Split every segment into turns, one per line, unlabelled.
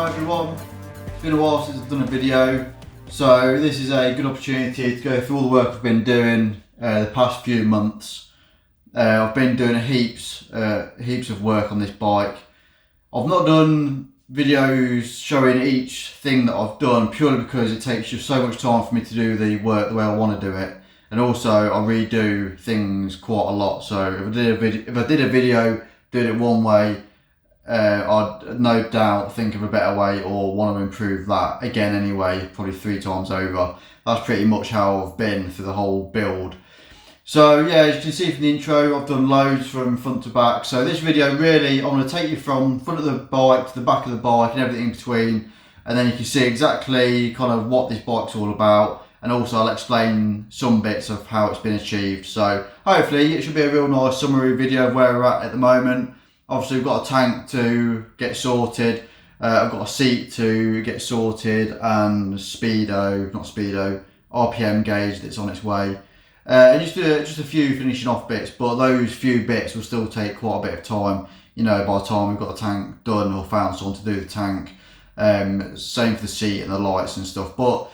Hi everyone, it's been a while since I've done a video, so this is a good opportunity to go through all the work I've been doing the past few months. I've been doing heaps of work on this bike. I've not done videos showing each thing that I've done purely because it takes just so much time for me to do the work the way I want to do it, and also I redo things quite a lot. So if I did a video doing it one way, I'd no doubt think of a better way or want to improve that again anyway, probably 3 times over. That's pretty much how I've been through the whole build. So yeah, as you can see from the intro, I've done loads from front to back. So this video really, I'm going to take you from front of the bike to the back of the bike and everything in between, and then you can see exactly kind of what this bike's all about, and also I'll explain some bits of how it's been achieved. So hopefully it should be a real nice summary video of where we're at the moment. Obviously we've got a tank to get sorted, I've got a seat to get sorted, and RPM gauge that's on its way. And just a few finishing off bits, but those few bits will still take quite a bit of time, you know, by the time we've got the tank done or found someone to do the tank. Same for the seat and the lights and stuff. But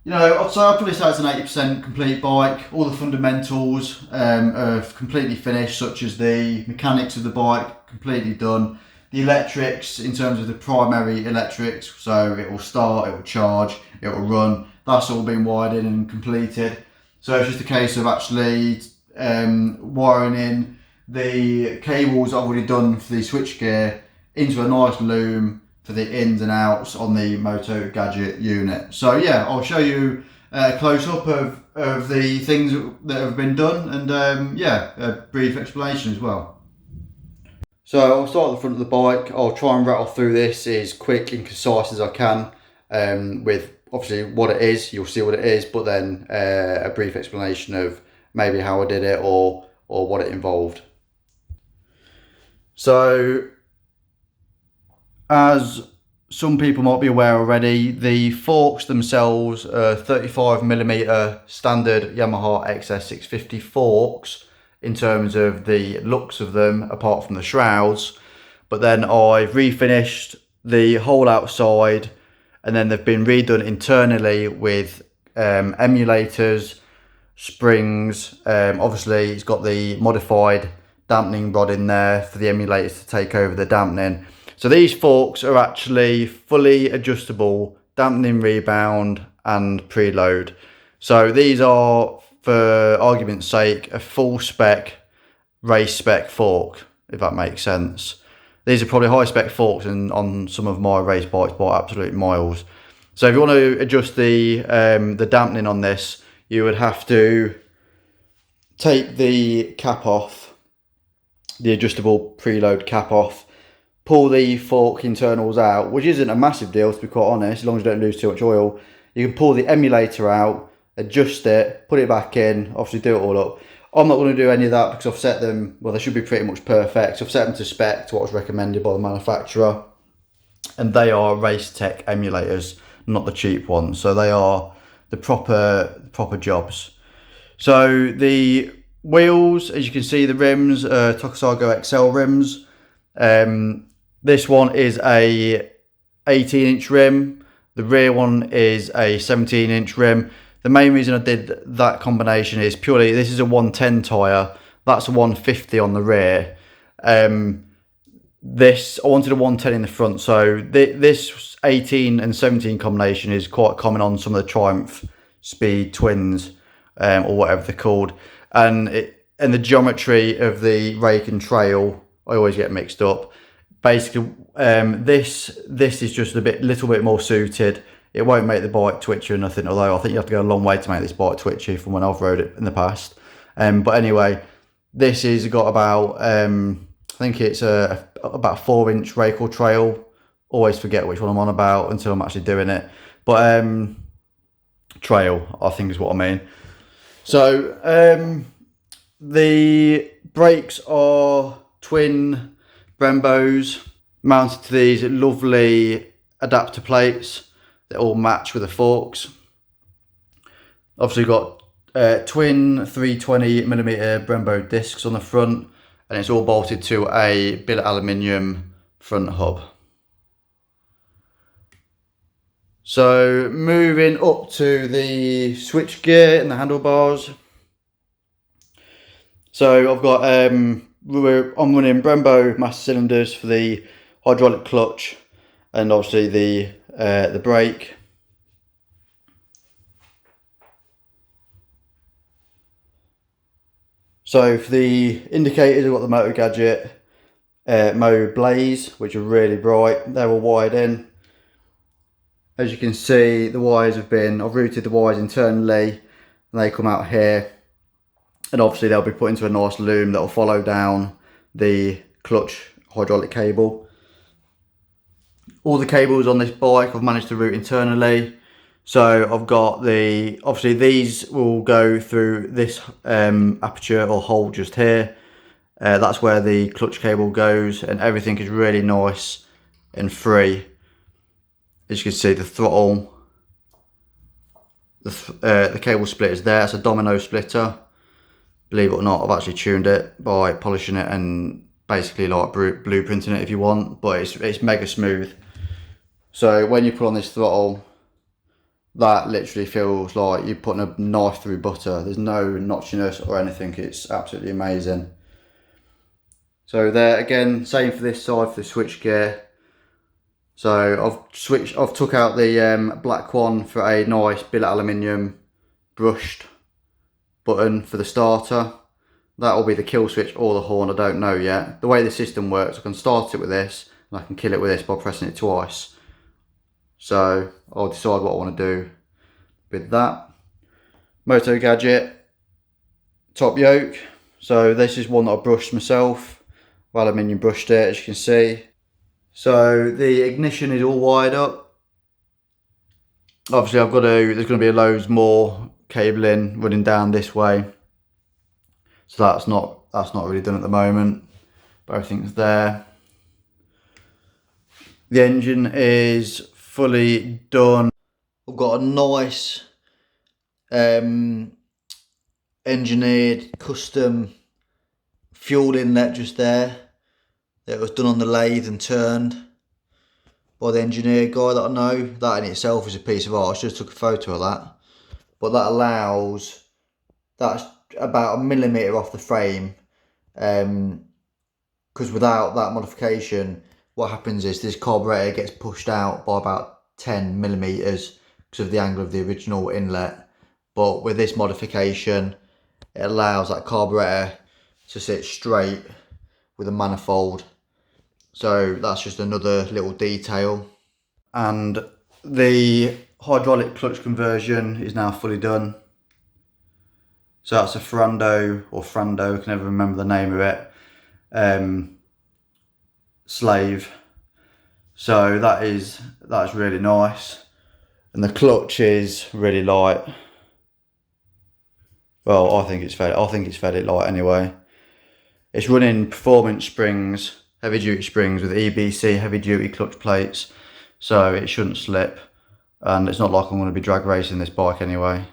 you know, I'd probably say it's an 80% complete bike. All the fundamentals are completely finished, such as the mechanics of the bike, completely done. The electrics, in terms of the primary electrics, so it will start, it will charge, it will run, that's all been wired in and completed. So it's just a case of actually wiring in the cables I've already done for the switchgear into a nice loom for the ins and outs on the Moto Gadget unit. So yeah, I'll show you a close-up of the things that have been done, and yeah, a brief explanation as well. So I'll start at the front of the bike. I'll try and rattle through this as quick and concise as I can, with obviously what it is, you'll see what it is, but then a brief explanation of maybe how I did it or what it involved. So, as some people might be aware already, the forks themselves are 35mm standard Yamaha XS650 forks in terms of the looks of them, apart from the shrouds. But then I've refinished the whole outside, and then they've been redone internally with emulators, springs. Obviously it's got the modified dampening rod in there for the emulators to take over the dampening. So these forks are actually fully adjustable, dampening rebound and preload. So these are, for argument's sake, a full spec, race spec fork, if that makes sense. These are probably high spec forks and on some of my race bikes by absolute miles. So if you want to adjust the dampening on this, you would have to take the cap off, the adjustable preload cap off, pull the fork internals out, which isn't a massive deal to be quite honest, as long as you don't lose too much oil. You can pull the emulator out, adjust it, put it back in, obviously do it all up. I'm not going to do any of that because I've set them, well, they should be pretty much perfect. So I've set them to spec, to what was recommended by the manufacturer. And they are Race Tech emulators, not the cheap ones. So they are the proper jobs. So the wheels, as you can see, the rims are Takasago XL rims. This one is a 18-inch rim. The rear one is a 17-inch rim. The main reason I did that combination is purely, this is a 110 tyre, that's a 150 on the rear. I wanted a 110 in the front, so this 18 and 17 combination is quite common on some of the Triumph Speed Twins, or whatever they're called. And the geometry of the rake and trail, I always get mixed up. Basically, this is just a little bit more suited. It won't make the bike twitchy or nothing, although I think you have to go a long way to make this bike twitchy from when I've rode it in the past. But anyway, this has got about, I think it's about a 4-inch rake or trail. Always forget which one I'm on about until I'm actually doing it. But trail, I think is what I mean. So the brakes are twin Brembos mounted to these lovely adapter plates that all match with the forks. Obviously got twin 320mm Brembo discs on the front, and it's all bolted to a billet aluminium front hub. So moving up to the switch gear and the handlebars. So I've got I'm running Brembo master cylinders for the hydraulic clutch and obviously the brake. So for the indicators, I've got the Motor Gadget mode blaze, which are really bright. They're all wired in. As you can see, the wires I've routed the wires internally and they come out here. And obviously they'll be put into a nice loom that will follow down the clutch hydraulic cable. All the cables on this bike I've managed to route internally. So I've got obviously these will go through this aperture or hole just here. That's where the clutch cable goes, and everything is really nice and free. As you can see, the throttle, the cable split is there. It's a domino splitter. Believe it or not, I've actually tuned it by polishing it and basically like blueprinting it if you want, but it's mega smooth. So when you put on this throttle, that literally feels like you're putting a knife through butter. There's no notchiness or anything. It's absolutely amazing. So there again, same for this side for the switch gear. So I've took out the black one for a nice billet aluminium brushed button for the starter. That will be the kill switch or the horn, I don't know yet. The way the system works, I can start it with this and I can kill it with this by pressing it twice. So I'll decide what I want to do with that. Moto Gadget top yoke. So this is one that I brushed myself. Aluminium brushed it, as you can see. So the ignition is all wired up. Obviously there's going to be loads more cabling running down this way. So that's not really done at the moment, but everything's there. The engine is fully done. I've got a nice engineered custom fuel inlet just there. That was done on the lathe and turned by the engineer guy that I know. That in itself is a piece of art. I just took a photo of that. But that's about 1 millimetre off the frame. Because without that modification, what happens is this carburetor gets pushed out by about 10 millimetres because of the angle of the original inlet. But with this modification, it allows that carburetor to sit straight with a manifold. So that's just another little detail. And the hydraulic clutch conversion is now fully done. So that's a Ferrando or Frando, I can never remember the name of it, slave. So that's really nice. And the clutch is really light. Well, I think it's fairly light anyway. It's running performance springs, heavy duty springs with EBC heavy duty clutch plates, so it shouldn't slip, and it's not like I'm going to be drag racing this bike anyway.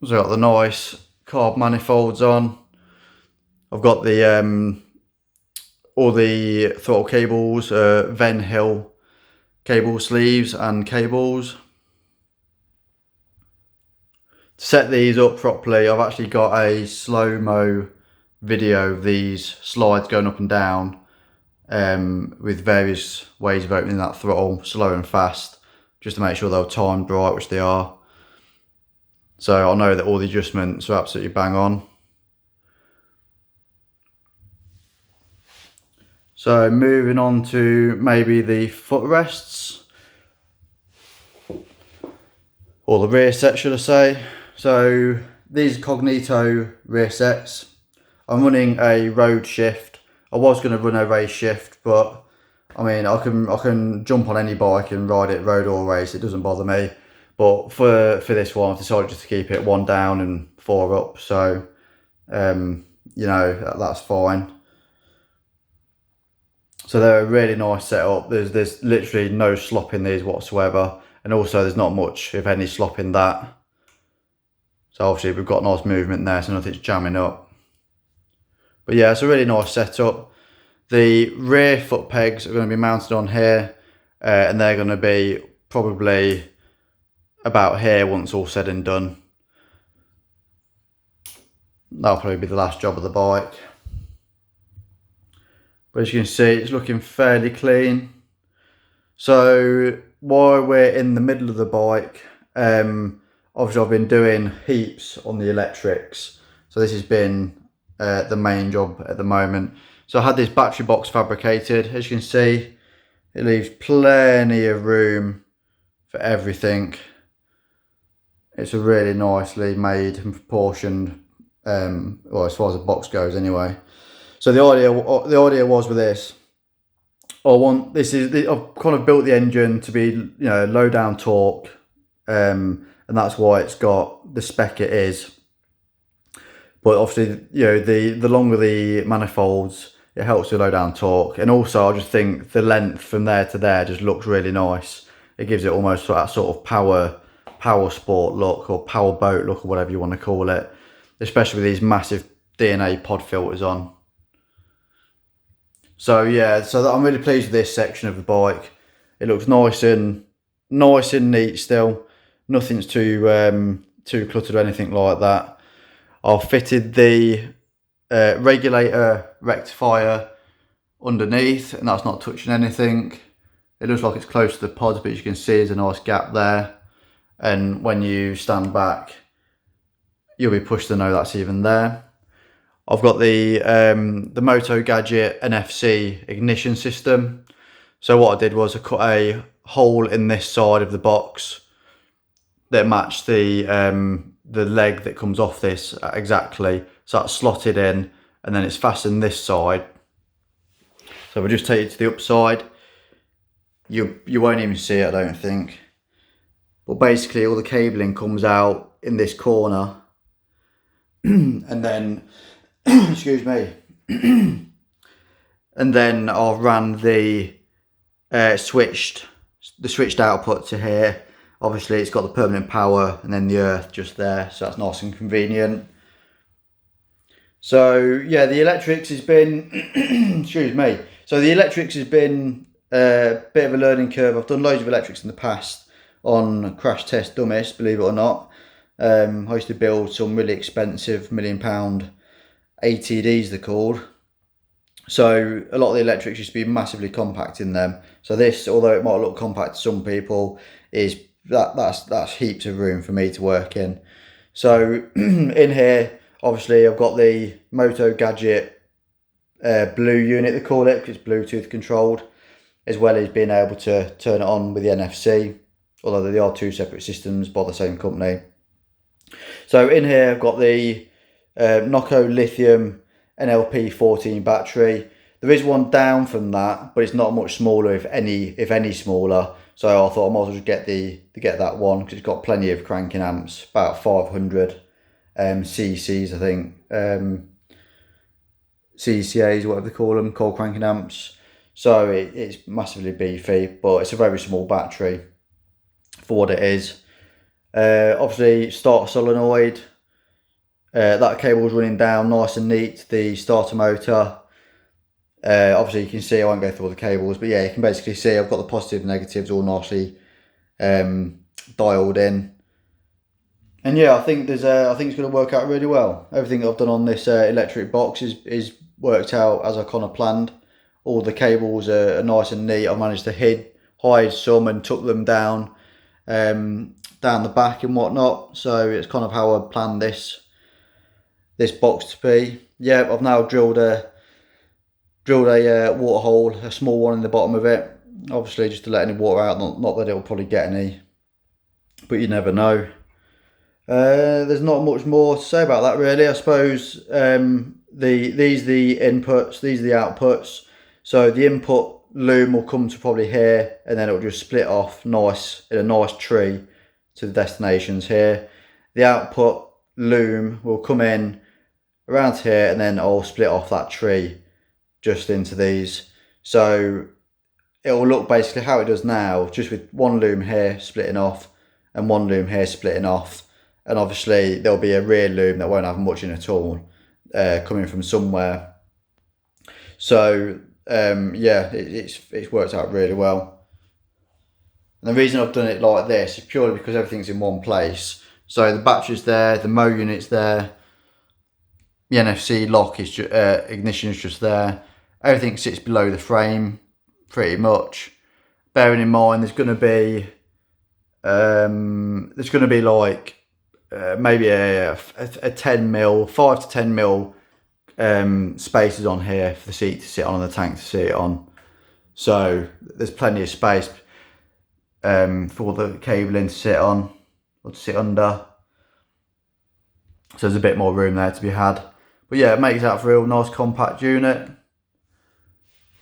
So I've got the nice carb manifolds on. I've got the all the throttle cables, Ven Hill cable sleeves and cables. To set these up properly, I've actually got a slow-mo video of these slides going up and down with various ways of opening that throttle, slow and fast, just to make sure they're timed right, which they are. So I know that all the adjustments are absolutely bang on. So moving on to maybe the footrests, or the rear set should I say. So these Cognito rear sets. I'm running a road shift. I was going to run a race shift, but I mean I can jump on any bike and ride it road or race. It doesn't bother me. But for this one, I've decided just to keep it 1 down and 4 up. So you know, that's fine. So they're a really nice setup. There's literally no slop in these whatsoever, and also there's not much, if any, slop in that. So obviously we've got nice movement there, so nothing's jamming up. But yeah, it's a really nice setup. The rear foot pegs are going to be mounted on here, and they're going to be probably about here once all said and done. That'll probably be the last job of the bike. But as you can see, it's looking fairly clean. So while we're in the middle of the bike, obviously I've been doing heaps on the electrics. So this has been the main job at the moment. So I had this battery box fabricated. As you can see, it leaves plenty of room for everything. It's a really nicely made and proportioned, well, as far as the box goes anyway. So the idea was with this, I've kind of built the engine to be, you know, low down torque, and that's why it's got the spec it is. But obviously, you know, the longer the manifolds, it helps with low down torque, and also I just think the length from there to there just looks really nice. It gives it almost that sort of power sport look, or power boat look, or whatever you want to call it, especially with these massive DNA pod filters on. So yeah, so I'm really pleased with this section of the bike. It looks nice and neat still. Nothing's too cluttered or anything like that. I've fitted the regulator rectifier underneath, and that's not touching anything. It looks like it's close to the pods, but as you can see, there's a nice gap there. And when you stand back, you'll be pushed to know that's even there. I've got the Moto Gadget NFC ignition system. So what I did was I cut a hole in this side of the box that matched the leg that comes off this exactly. So that's slotted in, and then it's fastened this side. So if I just take it to the upside, you won't even see it, I don't think. But basically all the cabling comes out in this corner, and then excuse me, and then I've ran the switched output to here. Obviously it's got the permanent power and then the earth just there, so that's nice and convenient. So yeah, the electrics has been excuse me, so the electrics has been a bit of a learning curve. I've done loads of electrics in the past on crash test dummies, believe it or not. I used to build some really expensive £1 million ATDs, they're called. So a lot of the electrics used to be massively compact in them. So this, although it might look compact to some people, is that's heaps of room for me to work in. So in here, obviously I've got the Moto Gadget blue unit, they call it, because it's Bluetooth controlled, as well as being able to turn it on with the NFC, although they are two separate systems by the same company. So in here I've got the Noco lithium NLP 14 battery. There is one down from that, but it's not much smaller, if any smaller. So I thought I might as well just get that one, because it's got plenty of cranking amps, about 500 cc's, I think, CCAs, whatever they call them, cold cranking amps. So it's massively beefy, but it's a very small battery for what it is. Obviously start solenoid, that cable's running down nice and neat, the starter motor. Obviously you can see, I won't go through all the cables, but yeah, you can basically see I've got the positives and negatives all nicely dialed in. And yeah, I think it's going to work out really well. Everything I've done on this electric box is worked out as I kind of planned. All the cables are nice and neat. I've managed to hide some and tuck them down the back and whatnot. So it's kind of how I planned this box to be. Yeah, I've now drilled a water hole, a small one in the bottom of it, obviously just to let any water out. Not that it'll probably get any, but you never know. There's not much more to say about that really. I suppose these are the inputs, these are the outputs. So the input loom will come to probably here, and then it'll just split off nice in a nice tree to the destinations here. The output loom will come in around here, and then I'll split off that tree just into these. So it will look basically how it does now, just with one loom here splitting off and one loom here splitting off. And obviously there'll be a rear loom that won't have much in at all, coming from somewhere. So yeah, it's worked out really well. And the reason I've done it like this is purely because everything's in one place. So the battery's there, the Mo unit's there, the NFC lock is ignition is just there. Everything sits below the frame, pretty much. Bearing in mind, there's going to be like maybe a 10 mil, 5 to 10 mil spaces on here for the seat to sit on and the tank to sit on. So there's plenty of space for the cabling to sit on or to sit under. So there's a bit more room there to be had. But yeah, it makes that for a real nice compact unit.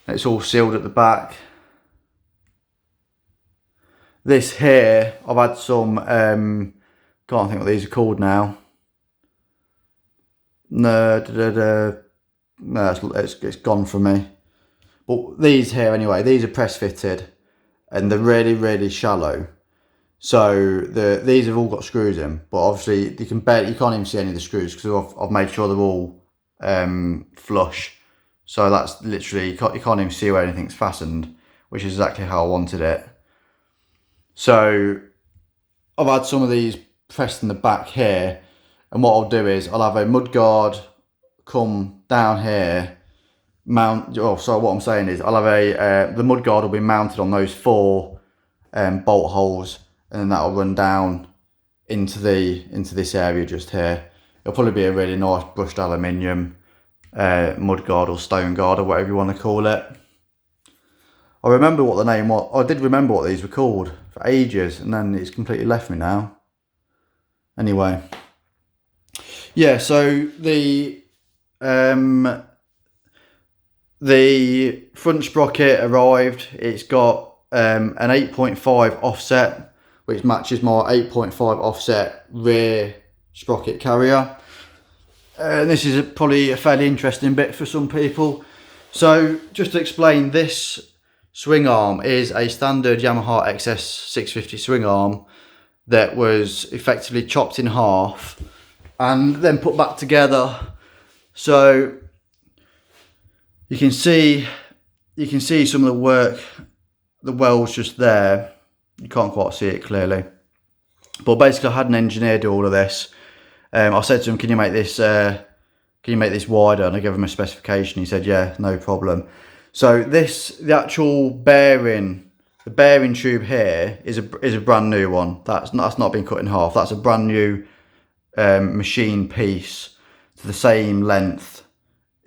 It's all sealed at the back. This here, I've had some, can't think what these are called now. No, it's gone from me. But these here anyway, these are press fitted and they're really, really shallow. So these have all got screws in, but obviously you can't even see any of the screws because I've made sure they're all flush. So that's literally, you can't even see where anything's fastened, which is exactly how I wanted it. So I've had some of these pressed in the back here, and what I'll do is I'll have a mudguard come down here, what I'm saying is I'll have the mudguard will be mounted on those 4 bolt holes, and then that'll run down into this area just here. It'll probably be a really nice brushed aluminium mudguard or stone guard or whatever you want to call it. I remember what the name was. I did remember what these were called for ages, and then it's completely left me now. Anyway, yeah. So the front sprocket arrived. It's got an 8.5 offset, which matches my 8.5 offset rear sprocket carrier. This is probably a fairly interesting bit for some people. So just to explain, this swing arm is a standard Yamaha XS650 swing arm that was effectively chopped in half and then put back together. So you can see some of the work, the welds just there. You can't quite see it clearly, but basically I had an engineer do all of this. I said to him, can you make this wider? And I gave him a specification. He said, yeah, no problem. So the actual bearing, the bearing tube here is a brand new one. That's not been cut in half. That's a brand new machine piece to the same length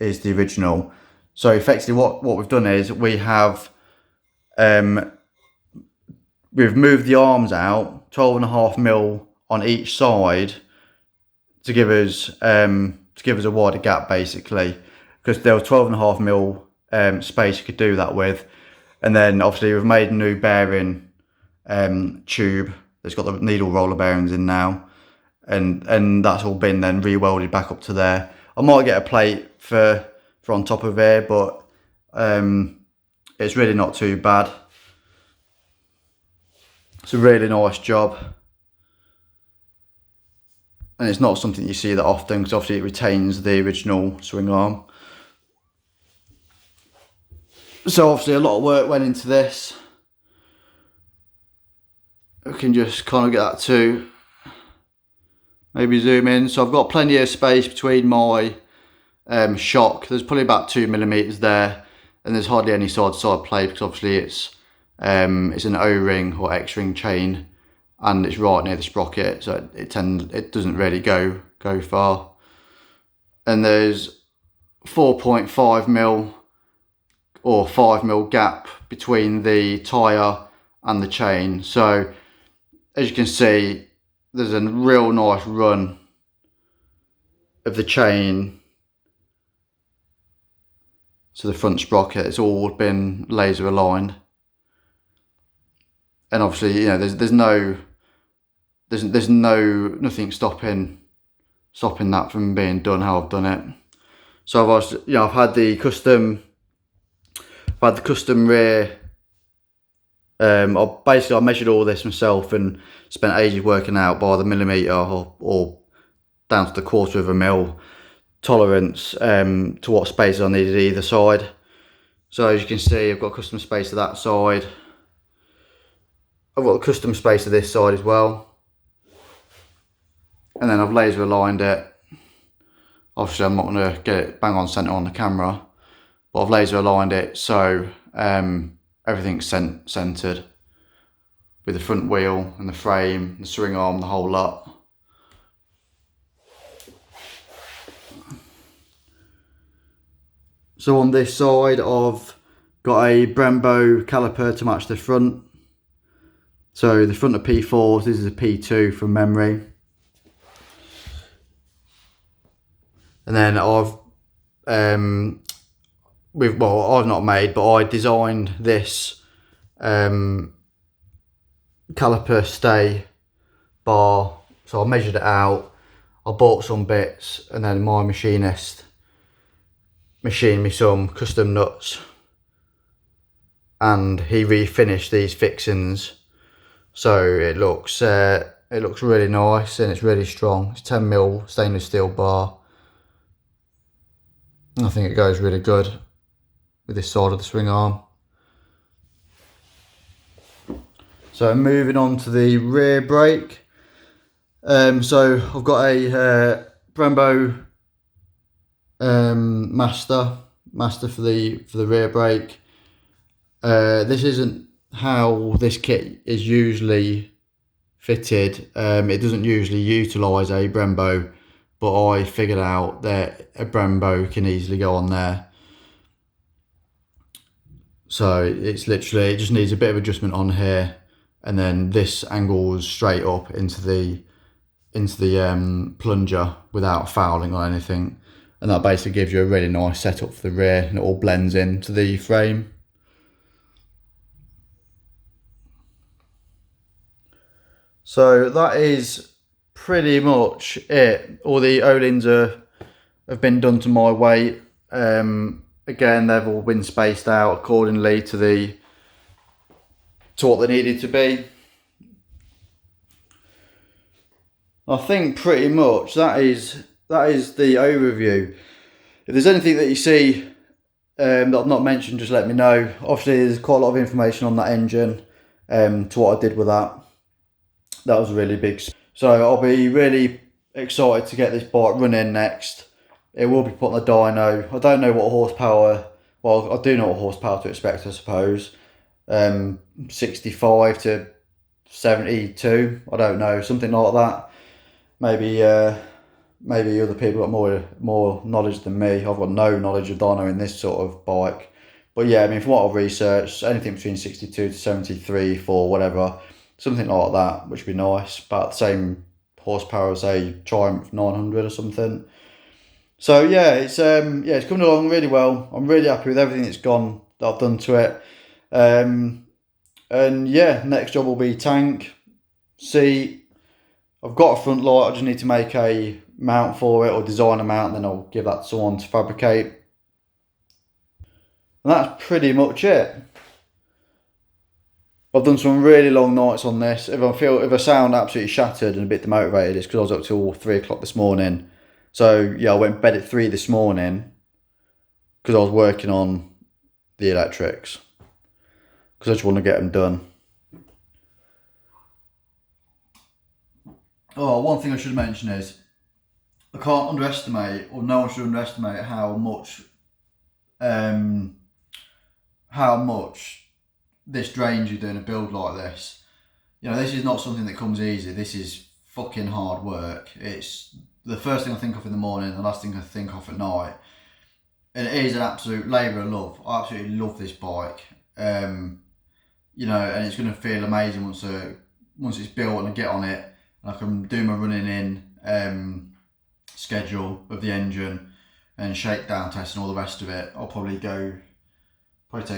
as the original. So effectively what we've done is we've moved the arms out 12.5 mil on each side to give us a wider gap, basically, because there was 12.5 mil space you could do that with. And then obviously we've made a new bearing tube that's got the needle roller bearings in now, and that's all been then re-welded back up to there. I might get a plate for on top of here, but it's really not too bad. It's a really nice job, and it's not something you see that often because obviously it retains the original swing arm. So obviously a lot of work went into this. We can just kind of get that to maybe zoom in. So I've got plenty of space between my shock. There's probably about 2mm there, and there's hardly any side-to-side play because obviously it's an O-ring or X-ring chain, and it's right near the sprocket, so it doesn't really go far. And there's 4.5 mil or 5 mil gap between the tyre and the chain. So as you can see, there's a real nice run of the chain to the front sprocket. It's all been laser aligned, and obviously, you know, there's nothing stopping that from being done how I've done it. So I've had the custom rear. I measured all this myself and spent ages working out by the millimetre or down to the 1/4 mil tolerance to what spaces I needed either side. So as you can see, I've got custom space to that side. I've got a custom spacer this side as well. And then I've laser aligned it. Obviously I'm not going to get it bang on centre on the camera, but I've laser aligned it so everything's centred with the front wheel and the frame, the swing arm, the whole lot. So on this side I've got a Brembo caliper to match the front. So the front of P4s, this is a P2 from memory. And then I've I've not made, but I designed this caliper stay bar. So I measured it out, I bought some bits, and then my machinist machined me some custom nuts, and he refinished these fixings. So it looks really nice and it's really strong. It's 10mm stainless steel bar. I think it goes really good with this side of the swing arm. So moving on to the rear brake. So I've got a Brembo master for the rear brake. This isn't how this kit is usually fitted. It doesn't usually utilise a Brembo, but I figured out that a Brembo can easily go on there. So it's literally, it just needs a bit of adjustment on here, and then this angles straight up into the plunger without fouling on anything, and that basically gives you a really nice setup for the rear, and it all blends into the frame. So that is pretty much it. All the O-rings have been done to my weight. Again, they've all been spaced out accordingly to what they needed to be. I think pretty much that is the overview. If there's anything that you see that I've not mentioned, just let me know. Obviously there's quite a lot of information on that engine, to what I did with that. That was really big. So I'll be really excited to get this bike running next. It will be put on the dyno. I don't know what horsepower, well I do know what horsepower to expect, I suppose. 65 to 72, I don't know, something like that. Maybe other people got more knowledge than me. I've got no knowledge of dyno in this sort of bike. But yeah, I mean, from what I've researched, anything between 62 to 73 for whatever, something like that, which would be nice. About the same horsepower as a Triumph 900 or something. So yeah, it's coming along really well. I'm really happy with everything that I've done to it. And yeah, next job will be tank, seat. I've got a front light. I just need to make a mount for it, or design a mount, then I'll give that to someone to fabricate. And that's pretty much it. I've done some really long nights on this. If I sound absolutely shattered and a bit demotivated, it's because I was up till 3 o'clock this morning. So yeah, I went to bed at 3 this morning because I was working on the electrics, because I just want to get them done. Oh, one thing I should mention is I can't underestimate, or no one should underestimate how much this drains you doing a build like this. You know, this is not something that comes easy. This is fucking hard work. It's the first thing I think of in the morning, the last thing I think of at night. And it is an absolute labour of love. I absolutely love this bike. You know, and it's going to feel amazing once it's built and I get on it and I can do my running in schedule of the engine and shakedown test and all the rest of it. I'll probably take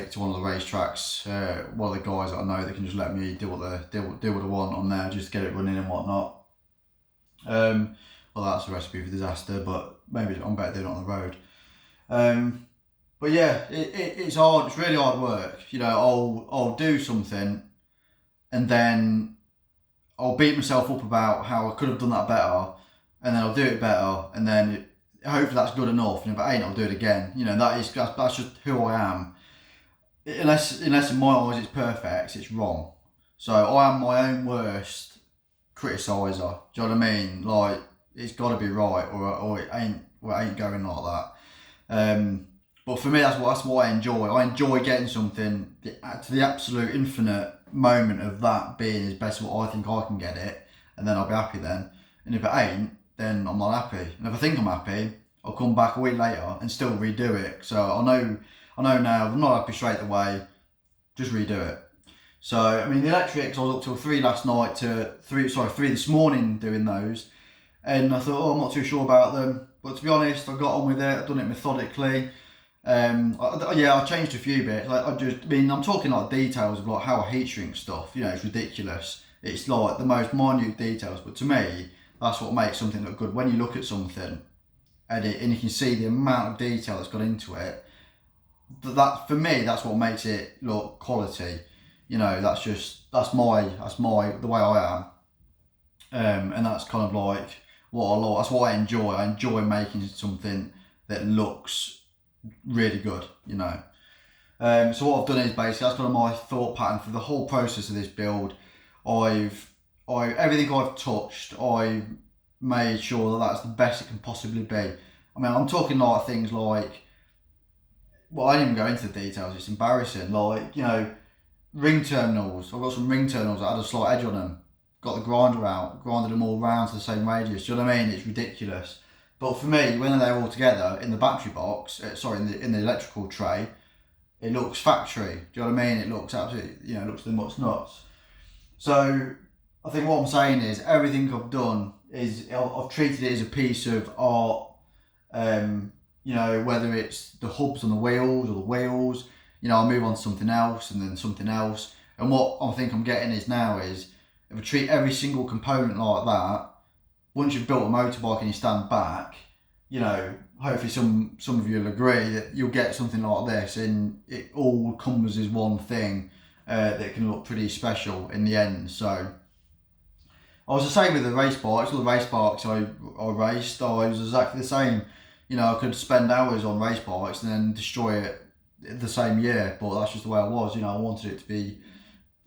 it to one of the racetracks. One of the guys that I know that can just let me do what I want on there, just get it running and whatnot. Well, that's a recipe for disaster, but maybe I'm better doing it on the road. But yeah, it's hard. It's really hard work. You know, I'll do something, and then I'll beat myself up about how I could have done that better, and then I'll do it better, and then hopefully that's good enough. And if it ain't, I'll do it again. You know, that's just who I am. Unless in my eyes it's perfect, it's wrong. So I am my own worst criticiser. Do you know what I mean? Like, it's got to be right, or it ain't going like that. But for me, that's what I enjoy. I enjoy getting something to the absolute infinite moment of that being as best what I think I can get it, and then I'll be happy then. And if it ain't, then I'm not happy. And if I think I'm happy, I'll come back a week later and still redo it. So I know now, if I'm not happy straight away, just redo it. So, I mean, the electrics, I was up till 3 last night to 3 this morning doing those. And I thought, I'm not too sure about them. But to be honest, I got on with it. I've done it methodically. I changed a few bits. I'm talking like details of like how I heat shrink stuff. It's ridiculous. It's like the most minute details. But to me, that's what makes something look good. When you look at something and you can see the amount of detail that's gone into it, that for me, that's what makes it look quality. That's the way I am. And that's kind of like what I like. That's what I enjoy. I enjoy making something that looks really good, So what I've done is basically, that's kind of my thought pattern for the whole process of this build. Everything I've touched, I made sure that that's the best it can possibly be. I mean, I'm talking like things like, well, I didn't even go into the details, it's embarrassing. Like, ring terminals. I've got some ring terminals that had a slight edge on them. Got the grinder out, grinded them all round to the same radius. Do you know what I mean? It's ridiculous. But for me, when they're all together in the battery box, in the electrical tray, it looks factory. Do you know what I mean? It looks absolutely, it looks the nuts nuts. So I think what I'm saying is everything I've done is I've treated it as a piece of art. Whether it's the hubs on the wheels or the wheels, I'll move on to something else and then something else. And what I think I'm getting is if I treat every single component like that, once you've built a motorbike and you stand back, hopefully some of you will agree that you'll get something like this and it all comes as one thing that can look pretty special in the end. So I was the same with the race bikes. All the race bikes I raced, I was exactly the same. I could spend hours on race bikes and then destroy it the same year, but that's just the way I was. I wanted it to be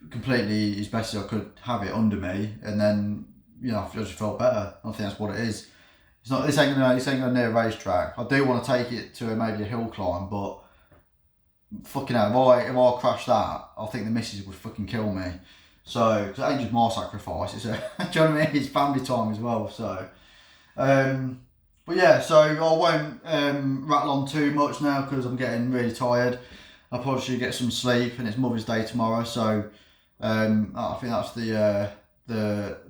completely as best as I could have it under me, and then I just felt better. I think that's what it is. This ain't gonna near a racetrack. I do want to take it to maybe a hill climb, but fucking hell, if I crash that, I think the missus would fucking kill me. So, cause it ain't just my sacrifice. It's do you know what I mean? It's family time as well. So, but yeah, so I won't rattle on too much now because I'm getting really tired. I probably should get some sleep, and it's Mother's Day tomorrow. So, I think that's the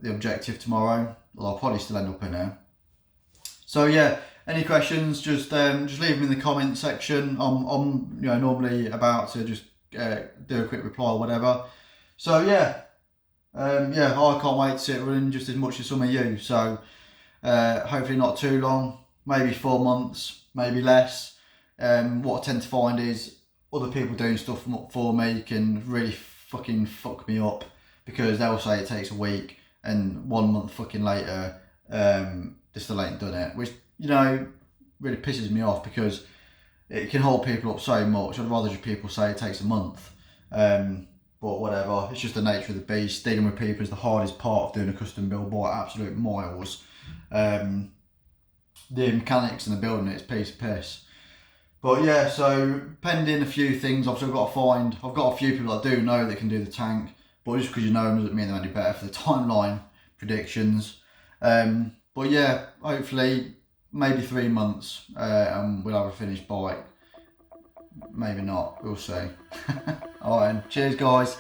objective tomorrow. Well, I'll probably still end up in there. So yeah, any questions? Just leave them in the comment section. I'm normally about to just do a quick reply or whatever. So yeah, I can't wait to see it running just as much as some of you. So hopefully not too long, maybe 4 months, maybe less. What I tend to find is other people doing stuff for me can really fucking fuck me up, because they'll say it takes a week and 1 month fucking later they still ain't done it, which really pisses me off, because it can hold people up so much. I'd rather just people say it takes a month, but whatever, it's just the nature of the beast. Dealing with people is the hardest part of doing a custom build by absolute miles. The mechanics and the building, it's piece of piss. But yeah, so pending a few things, I've got a few people I do know that can do the tank, but just because you know them doesn't mean they're any better for the timeline predictions. But yeah, hopefully maybe 3 months and we'll have a finished bike. Maybe not, we'll see. Alright, cheers guys.